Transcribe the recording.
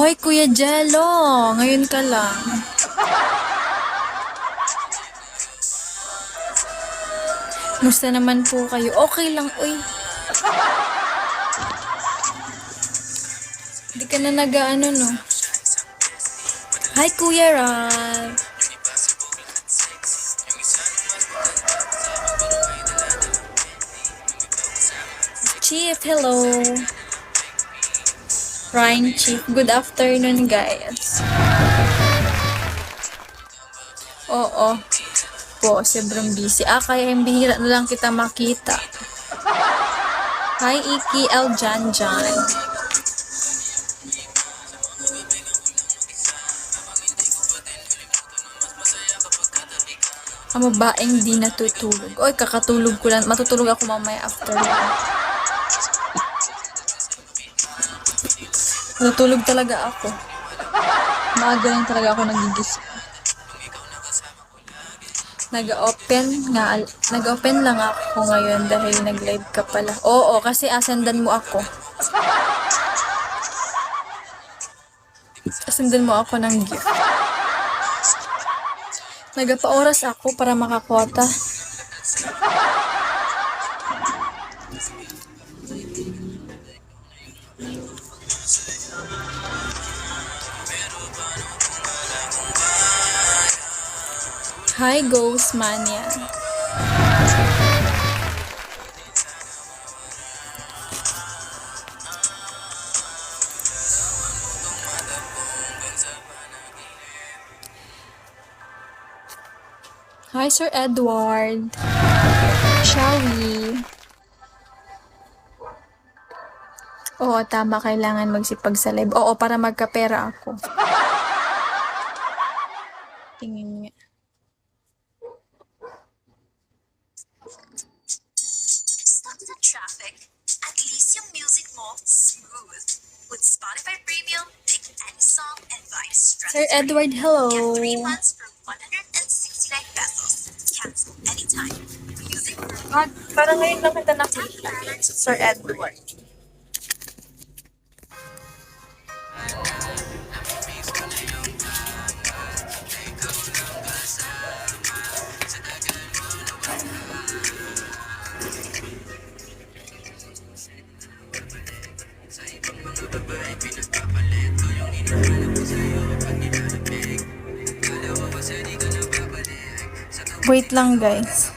Hoy, Kuya Jello! Ngayon ka lang. Musta naman po kayo? Okay lang, uy. Hindi ka na nag-ano, no? Hi, Kuya Ral. Chief, hello. Ryan Chief, good afternoon, guys. Oo. Po, sobrang busy. Kaya yung bihira na lang kita makita. Hi, Iki L. Janjan. Ang babaeng di natutulog. Oy, kakatulog ko lang. Matutulog ako mamaya after. Natutulog talaga ako. Maaga lang talaga ako nagigising. Nag-open lang ako ngayon dahil nag-live ka pala. Oo, kasi asendan mo ako. Asendan mo ako ng gift. Nagpa-oras ako para makakwota. Hi, Ghost Mania. Hi, Sir Edward. Shall we? Oo, tama. Kailangan magsipag sa live. Oo, para magkapera ako. Tingin nga. Stuck sa traffic? At least yung music mo, smooth. With Spotify Premium, pick any song and vibes. Sir Edward, hello. Get 3 months for 169 pesos. Cancel anytime. Music Parang ngayon lang kita nakita. Sir Edward. Wait lang, guys.